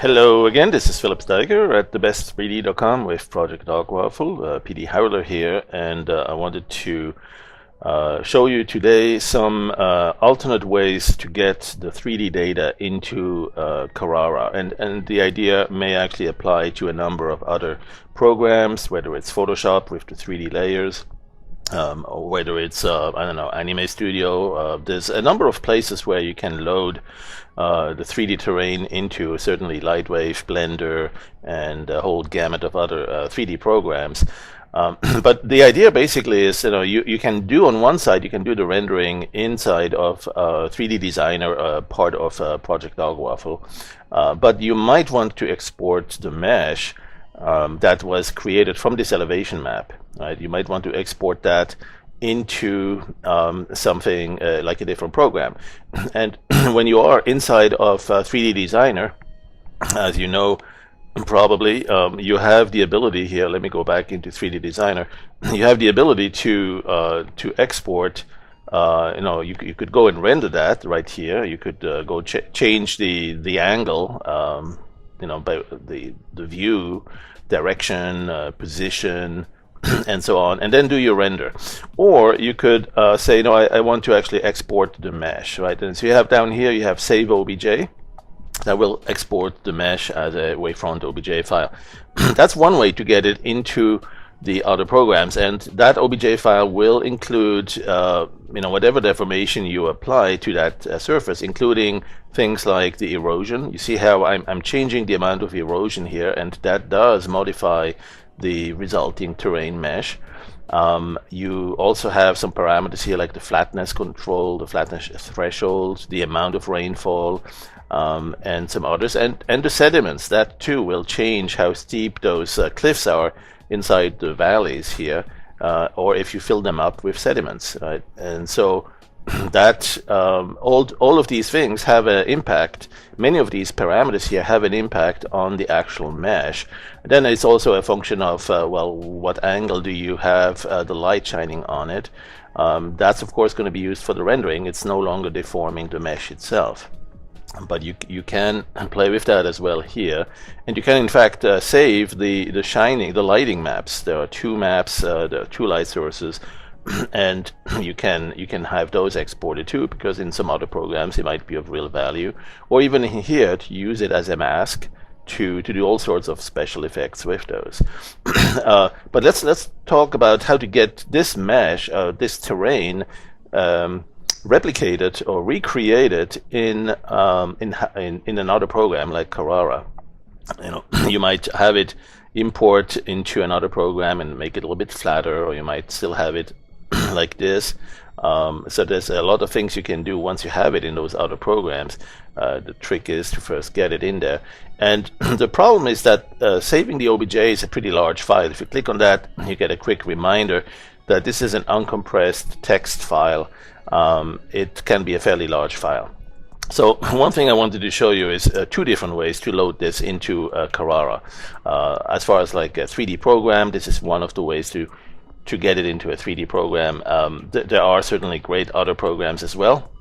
Hello again, this is Philip Steiger at thebest3d.com with Project Dog Waffle, PD Howler here, and I wanted to show you today some alternate ways to get the 3D data into Carrara, and the idea may actually apply to a number of other programs, whether it's Photoshop with the 3D layers, or whether it's I don't know, Anime Studio. There's a number of places where you can load the 3D terrain into, certainly Lightwave, Blender, and a whole gamut of other 3D programs. But the idea basically is, you can do on one side, you can do the rendering inside of 3D Designer, part of Project Dog Waffle, but you might want to export the mesh that was created from this elevation map, right? You might want to export that into something like a different program. And when you are inside of 3D Designer, as you know, probably you have the ability here. Let me go back into 3D Designer. You have the ability to export. You could go and render that right here. You could go change the angle, by the view, direction, position, and so on, and then do your render. Or you could say, no, I want to actually export the mesh, right? And so you have down here, you have save OBJ. That will export the mesh as a wavefront OBJ file. That's one way to get it into the other programs, and that OBJ file will include whatever deformation you apply to that surface, including things like the erosion. You see how I'm changing the amount of erosion here, and that does modify the resulting terrain mesh. You also have some parameters here like the flatness control, the flatness threshold, the amount of rainfall, and some others, and the sediments. That too will change how steep those cliffs are inside the valleys here, or if you fill them up with sediments, right? And so that all of these things have an impact. Many of these parameters here have an impact on the actual mesh. And then it's also a function of what angle do you have the light shining on it. That's of course going to be used for the rendering. It's no longer deforming the mesh itself. But you can play with that as well here, and you can in fact save the lighting maps. There are two maps, there are two light sources, and you can have those exported too, because in some other programs it might be of real value, or even here to use it as a mask to do all sorts of special effects with those. But let's talk about how to get this mesh, this terrain, replicated or recreated in another program like Carrara. You might have it import into another program and make it a little bit flatter, or you might still have it like this. So there's a lot of things you can do once you have it in those other programs. The trick is to first get it in there. And the problem is that saving the OBJ is a pretty large file. If you click on that, you get a quick reminder that this is an uncompressed text file. It can be a fairly large file. So one thing I wanted to show you is two different ways to load this into Carrara. As far as like a 3D program, this is one of the ways to get it into a 3D program. There are certainly great other programs as well.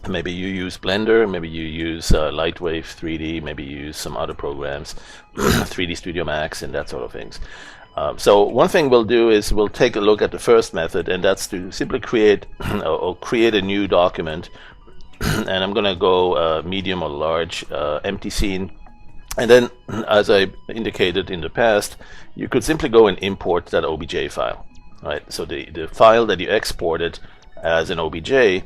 Maybe you use Blender, maybe you use Lightwave 3D, maybe you use some other programs, 3D Studio Max and that sort of things. So one thing we'll do is we'll take a look at the first method, and that's to simply create or create a new document. And I'm going to go medium or large, empty scene. And then, as I indicated in the past, you could simply go and import that OBJ file. Right? So the file that you exported as an OBJ,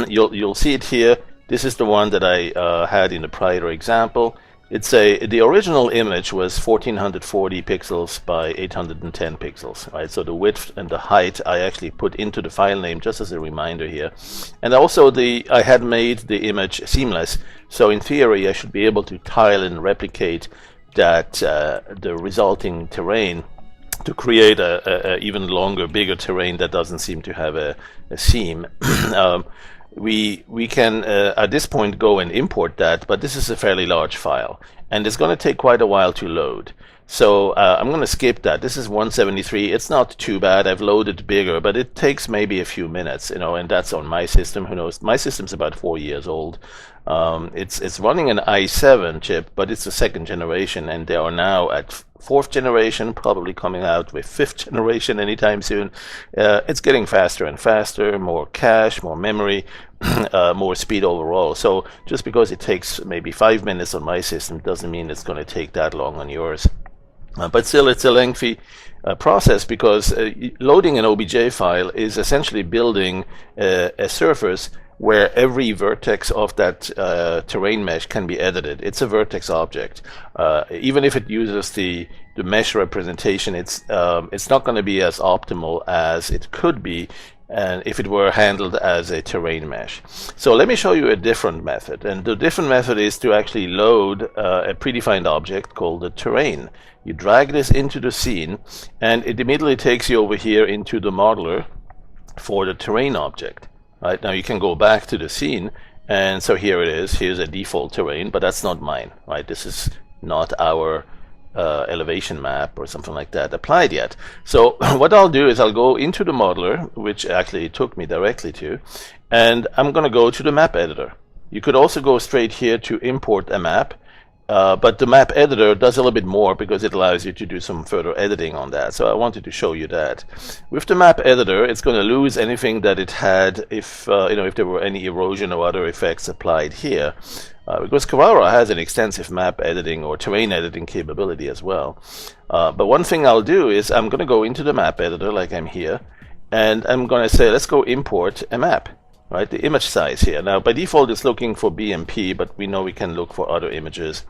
you'll see it here. This is the one that I had in the prior example. The original image was 1440 pixels by 810 pixels, right? So the width and the height I actually put into the file name just as a reminder here. And also I had made the image seamless, so in theory I should be able to tile and replicate that the resulting terrain to create a even longer, bigger terrain that doesn't seem to have a seam. we can at this point go and import that, but this is a fairly large file, and it's going to take quite a while to load. So I'm going to skip that. This is 173. It's not too bad. I've loaded bigger, but it takes maybe a few minutes, and that's on my system. Who knows? My system's about 4 years old. It's running an i7 chip, but it's the second generation, and they are now at fourth generation, probably coming out with fifth generation anytime soon. It's getting faster and faster, more cache, more memory, more speed overall. So just because it takes maybe 5 minutes on my system doesn't mean it's going to take that long on yours. But still, it's a lengthy process, because loading an OBJ file is essentially building a surface where every vertex of that terrain mesh can be edited. It's a vertex object. Even if it uses the mesh representation, it's not going to be as optimal as it could be, and if it were handled as a terrain mesh. So let me show you a different method. And the different method is to actually load a predefined object called the terrain. You drag this into the scene, and it immediately takes you over here into the modeler for the terrain object. Right, now you can go back to the scene, and so here it is. Here's a default terrain, but that's not mine. Right, this is not our elevation map or something like that applied yet. So what I'll do is I'll go into the modeler, which actually it took me directly to, and I'm going to go to the map editor. You could also go straight here to import a map, but the map editor does a little bit more, because it allows you to do some further editing on that. So I wanted to show you that. With the map editor, it's going to lose anything that it had if if there were any erosion or other effects applied here, because Carrara has an extensive map editing or terrain editing capability as well. But one thing I'll do is I'm going to go into the map editor, like I'm here, and I'm going to say, let's go import a map. Right, the image size here. Now by default it's looking for BMP, but we know we can look for other images.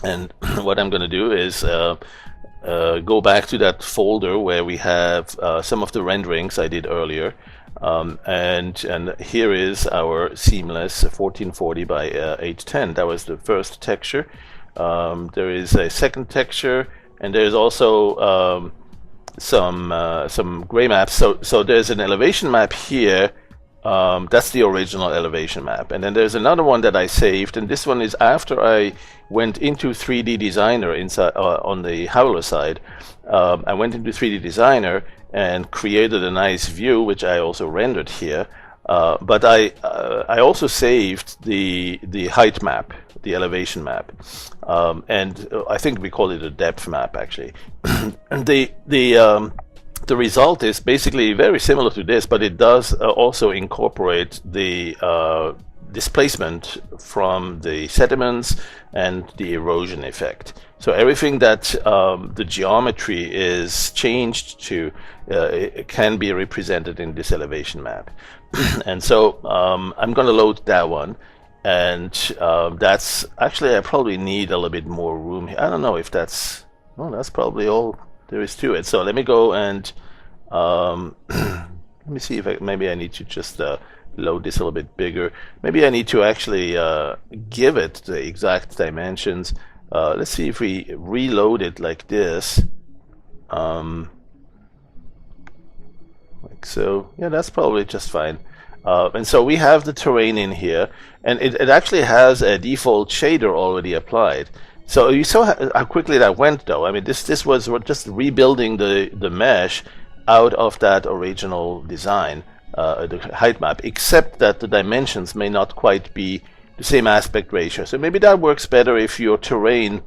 And what I'm going to do is go back to that folder where we have some of the renderings I did earlier, and here is our seamless 1440 by 810. That was the first texture. There is a second texture, and there's also some gray maps. So there's an elevation map here. That's the original elevation map, and then there's another one that I saved, and this one is after I went into 3D Designer inside on the Howler side. I went into 3D Designer and created a nice view, which I also rendered here. But I also saved the height map, the elevation map, and I think we call it a depth map actually. And the result is basically very similar to this, but it does also incorporate the displacement from the sediments and the erosion effect. So everything that the geometry is changed to it can be represented in this elevation map. And so I'm going to load that one, and that's actually, I probably need a little bit more room here. I don't know if that's, well, that's probably all there is to it. So let me go and let me see if maybe I need to just load this a little bit bigger. Maybe I need to actually give it the exact dimensions. Let's see if we reload it like this. Like so. Yeah, that's probably just fine. And so we have the terrain in here, and it actually has a default shader already applied. So you saw how quickly that went, though. I mean, this was just rebuilding the mesh out of that original design, the height map, except that the dimensions may not quite be the same aspect ratio. So maybe that works better if your terrain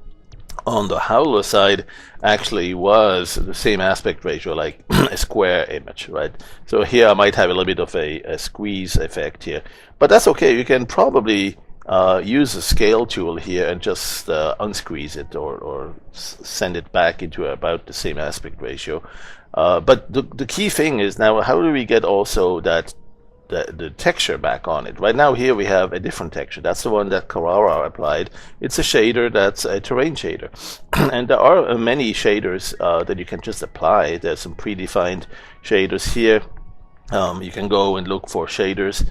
on the Howler side actually was the same aspect ratio, like a square image, right? So here I might have a little bit of a squeeze effect here, but that's okay. You can probably use the scale tool here and just unsqueeze it or send it back into about the same aspect ratio. But the key thing is now, how do we get also that the texture back on it? Right now here we have a different texture. That's the one that Carrara applied. It's a shader that's a terrain shader. And there are many shaders that you can just apply. There's some predefined shaders here. You can go and look for shaders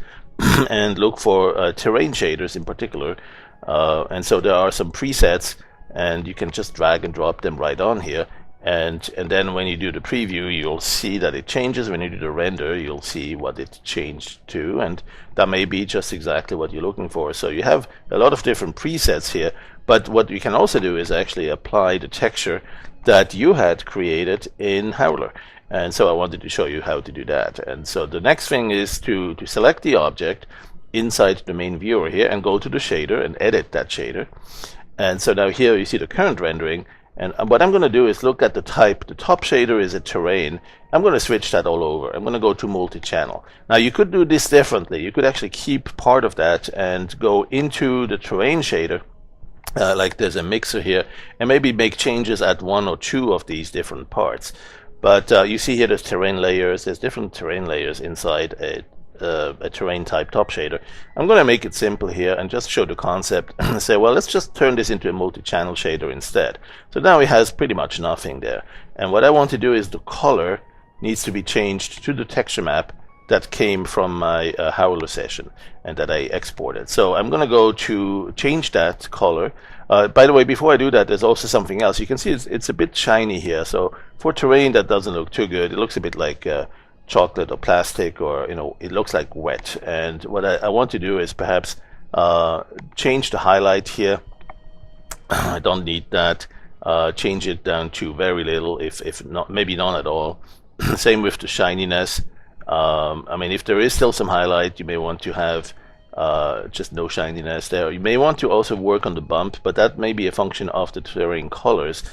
and look for terrain shaders in particular. And so there are some presets, and you can just drag and drop them right on here. and then when you do the preview, you'll see that it changes. When you do the render, you'll see what it changed to, and that may be just exactly what you're looking for. So you have a lot of different presets here, but what you can also do is actually apply the texture that you had created in Howler. And so I wanted to show you how to do that. And so the next thing is to select the object inside the main viewer here and go to the shader and edit that shader. And so now here you see the current rendering. And what I'm going to do is look at the type. The top shader is a terrain. I'm going to switch that all over. I'm going to go to multi-channel. Now you could do this differently. You could actually keep part of that and go into the terrain shader, like there's a mixer here, and maybe make changes at one or two of these different parts. But you see here there's terrain layers. There's different terrain layers inside a terrain type top shader. I'm going to make it simple here and just show the concept and say, well, let's just turn this into a multi-channel shader instead. So now it has pretty much nothing there. And what I want to do is the color needs to be changed to the texture map that came from my Howler session and that I exported. So I'm going to go to change that color. By the way, before I do that, there's also something else. You can see it's a bit shiny here. So for terrain, that doesn't look too good. It looks a bit like chocolate or plastic, or it looks like wet. And what I want to do is perhaps change the highlight here. I don't need that. Change it down to very little, if not, maybe none at all. Same with the shininess. I mean, if there is still some highlight, you may want to have just no shininess there. You may want to also work on the bump, but that may be a function of the terrain colors.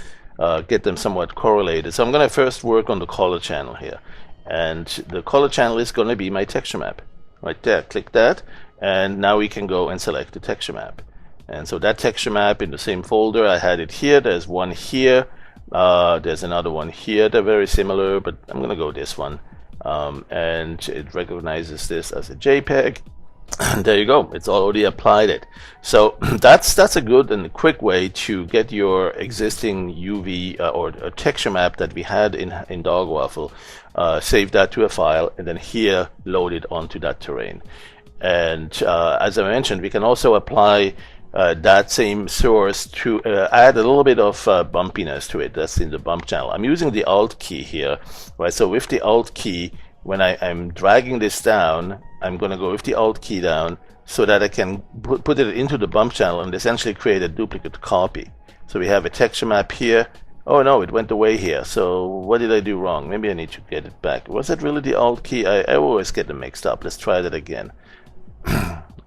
Get them somewhat correlated. So I'm going to first work on the color channel here. And the color channel is going to be my texture map right there. Click that, and now we can go and select the texture map. And so that texture map in the same folder, I had it here. There's one here, there's another one here. They're very similar, but I'm gonna go this one, and it recognizes this as a JPEG. And there you go, it's already applied it. So that's a good and quick way to get your existing UV or a texture map that we had in Dogwaffle, save that to a file, and then here load it onto that terrain. And as I mentioned, we can also apply that same source to add a little bit of bumpiness to it. That's in the bump channel. I'm using the Alt key here, right? So with the Alt key, when I'm dragging this down, I'm going to go with the Alt key down so that I can put it into the bump channel and essentially create a duplicate copy. So we have a texture map here. Oh no, it went away here. So what did I do wrong? Maybe I need to get it back. Was that really the Alt key? I always get them mixed up. Let's try that again.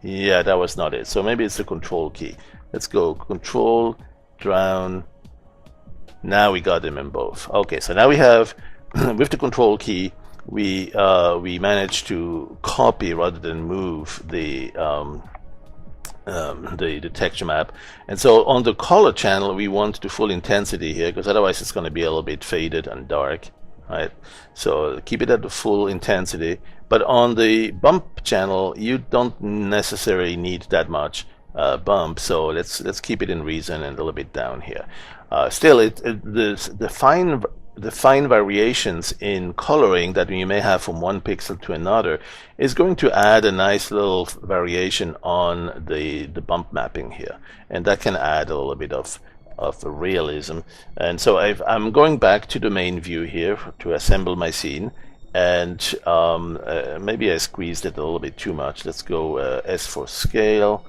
Yeah, that was not it. So maybe it's the Control key. Let's go Control, down. Now we got them in both. Okay, so now we have, with the Control key, we managed to copy rather than move the texture map. And so on the color channel, we want the full intensity here, because otherwise it's going to be a little bit faded and dark, right? So keep it at the full intensity. But on the bump channel, you don't necessarily need that much bump. So let's keep it in reason and a little bit down here. Still, the fine variations in coloring that you may have from one pixel to another is going to add a nice little variation on the bump mapping here, and that can add a little bit of realism. And so I'm going back to the main view here to assemble my scene, and maybe I squeezed it a little bit too much. Let's go S for scale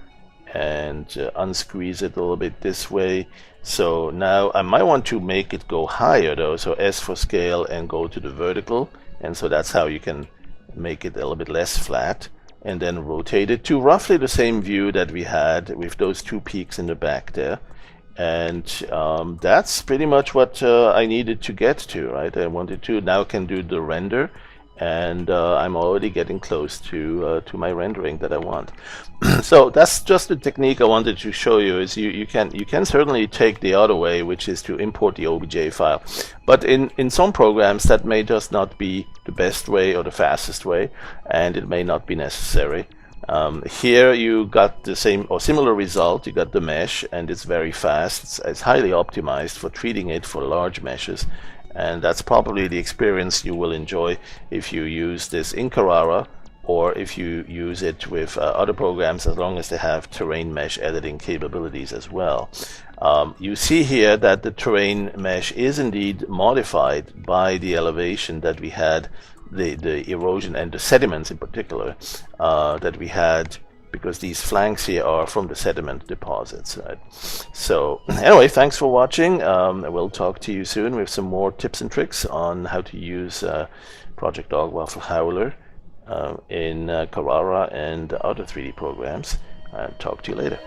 and unsqueeze it a little bit this way. So now I might want to make it go higher though, so S for scale and go to the vertical, and so that's how you can make it a little bit less flat, and then rotate it to roughly the same view that we had with those two peaks in the back there. And that's pretty much what I needed to get to, right? I wanted to now can do the render, and I'm already getting close to my rendering that I want. So that's just the technique I wanted to show you. Is you can certainly take the other way, which is to import the OBJ file, but in some programs that may just not be the best way or the fastest way, and it may not be necessary. Here you got the same or similar result. You got the mesh, and it's very fast. It's highly optimized for treating it for large meshes. And that's probably the experience you will enjoy if you use this in Carrara, or if you use it with other programs, as long as they have terrain mesh editing capabilities as well. You see here that the terrain mesh is indeed modified by the elevation that we had, the erosion and the sediments in particular that we had, because these flanks here are from the sediment deposits. Right? So anyway, thanks for watching. We'll talk to you soon with some more tips and tricks on how to use Project Dog Waffle Howler in Carrara and other 3D programs. Talk to you later.